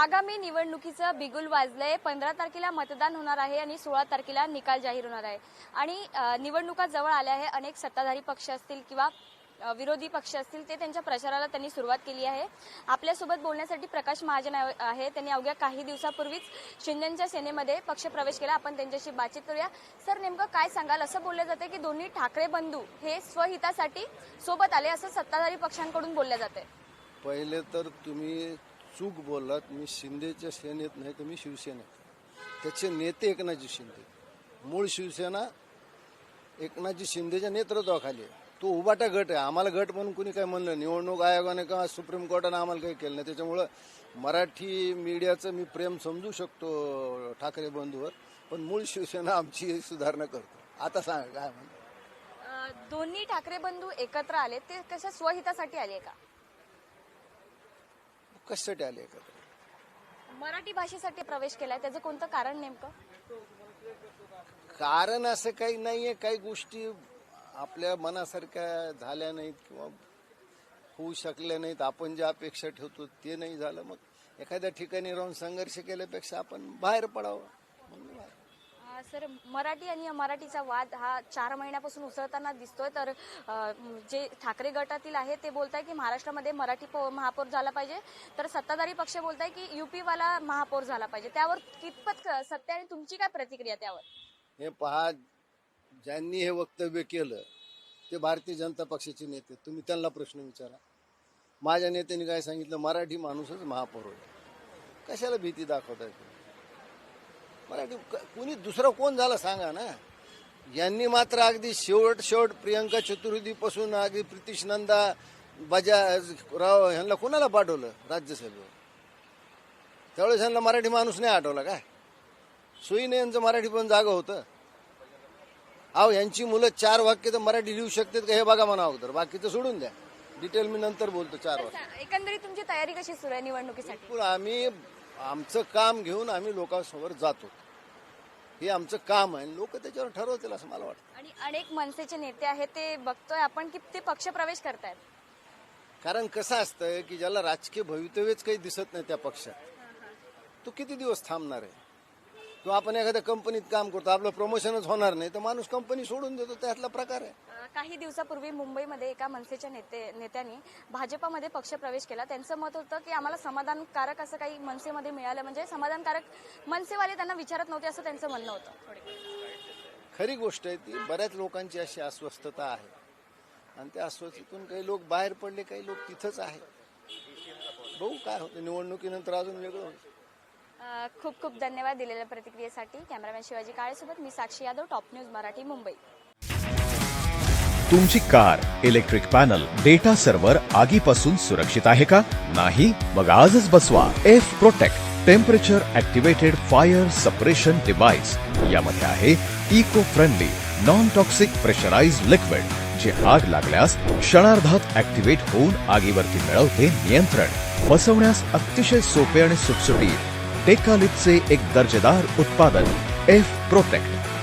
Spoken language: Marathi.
आगामी निवडणुकीचं बिगुल वाजलंय। 15 तारखेला मतदान होणार आहे आणि 16 तारखेला निकाल जाहीर होणार आहे आणि निवडणुका जवळ आल्या आहे। अनेक सत्ताधारी पक्ष असतील किंवा विरोधी पक्ष असतील ते त्यांच्या प्रचाराला त्यांनी सुरुवात केली आहे। आपल्यासोबत बोलण्यासाठी प्रकाश महाजन आहे। त्यांनी अवघ्या काही दिवसापूर्वीच शिंदेच्या सेनेमध्ये पक्ष प्रवेश केला। आपण त्यांच्याशी बातचीत करूया। सर, नेमकं काय सांगाल? असं बोलले जाते की दोन्ही ठाकरे बंधू हे स्वहितासाठी सोबत आले असं सत्ताधारी पक्षांकडून बोलले जाते। पहिले तर तुम्ही चूक बोललात। मी शिंदेच्या सेनेत नाही तर मी शिवसेनेत। त्याचे नेते एकनाथजी शिंदे, मूळ शिवसेना एकनाथजी शिंदेच्या नेतृत्वाखाली आहे। तो उबाटा गट आहे। आम्हाला गट म्हणून कुणी काय म्हणलं, निवडणूक आयोगाने किंवा सुप्रीम कोर्टाने आम्हाला काही केलं नाही। त्याच्यामुळं मराठी मीडियाचं मी प्रेम समजू शकतो ठाकरे बंधूवर, पण मूळ शिवसेना आमची सुधारणा करतो। आता सांगा काय म्हणतो? दोन्ही ठाकरे बंधू एकत्र आले ते कशा स्वहितासाठी आले का? कशासाठी आले एकत्र? मराठी भाषेसाठी प्रवेश केलाय, त्याचं कोणतं कारण नेमकं? कारण असं काही नाहीये। काही गोष्टी आपल्या मनासारख्या झाल्या नाहीत किंवा होऊ शकल्या नाहीत। आपण जे अपेक्षा ठेवतो ते नाही झालं, मग एखाद्या ठिकाणी राहून संघर्ष केल्यापेक्षा आपण बाहेर पडावं। सर, मराठी आणि अमराठीचा वाद हा 4 महिन्यापासून उसळताना दिसतोय। तर जे ठाकरे गटातील आहे ते बोलताय की महाराष्ट्रामध्ये मराठी महापौर झाला पाहिजे, तर सत्ताधारी पक्ष बोलताय की यूपी वाला महापौर झाला पाहिजे। त्यावर कितपत सत्य आणि तुमची काय प्रतिक्रिया त्यावर? हे पहा, ज्यांनी हे वक्तव्य केलं ते भारतीय जनता पक्षाचे नेते। तुम्ही त्यांना प्रश्न विचारा। माझ्या नेत्यांनी काय सांगितलं? मराठी माणूसच महापौर होईल। कशाला भीती दाखवताय? मराठी कुणी दुसरं कोण झालं सांगा ना। यांनी मात्र अगदी शेवट प्रियंका चतुर्वेदी पासून अगदी प्रितिश नंदा बजाजराव ह्यांना कोणाला पाठवलं राज्यसभेवर? त्यावेळेस ह्यांना मराठी माणूस नाही आठवला काय? सोयीने यांचं मराठी पण जागा होतं। अहो, यांची मुलं 4 वाक्य तर मराठी लिहू शकतात का हे बघा म्हणा अगोदर, बाकीचं सोडून द्या। डिटेल मी नंतर बोलतो। 4 वाक्य। एकंदरीत तुमची तयारी कशी सुरू आहे निवडणुकीसाठी? आम्ही आमचं काम घेऊन आम्ही लोकांसमोर जातो। हे आमचं काम आहे, लोक त्याच्यावर ठरवतील असं मला वाटतं। आणि अनेक मनसेचे नेते आहेत ते बघतोय आपण की ते पक्ष प्रवेश करतायत। कारण कसं असतं की ज्याला राजकीय भवितव्यच काही दिसत नाही त्या पक्षात, तो किती दिवस थांबणार आहे? तो आपण एखाद्या कंपनीत काम करतो, आपलं प्रमोशनच होणार नाही तर माणूस कंपनी सोडून देतो, त्यातला प्रकार आहे। काही दिवसापूर्वी मुंबईमध्ये एका मनसेच्या नेत्यांनी भाजपामध्ये पक्ष प्रवेश केला। त्यांचं मत होतं की आम्हाला समाधानकारक असं काही मनसेमध्ये मिळालं, म्हणजे समाधानकारक मनसेवाले त्यांना विचारत नव्हते असं त्यांचं म्हणणं होतं। खरी गोष्ट आहे ती। बऱ्याच लोकांची अशी अस्वस्थता आहे आणि त्या अस्वस्थतेतून काही लोक बाहेर पडले, काही लोक तिथंच आहे। बघू काय होतं, निवडणुकीनंतर अजून वेगळं होतं। खूप खूप धन्यवाद दिलेल्या प्रतिक्रियेसाठी। कॅमेरामॅन शिवाजी काळेसोबत मी साक्षी यादव, टॉप न्यूज मराठी, मुंबई। तुमची car, electric panel, data server आगीपासून सुरक्षित आहे का? नाही? मग आजच बसवा F protect temperature activated fire suppression device. यामध्ये आहे eco friendly non toxic pressurised liquid, जे आग लागल्यास क्षणार्धात ऍक्टिव्हेट होऊन आगीवरती मिळवते नियंत्रण। बसवण्यास अतिशय सोपे आणि सुटसुटीत टेकालिपचे एक दर्जेदार उत्पादन एफ प्रोटेक्ट।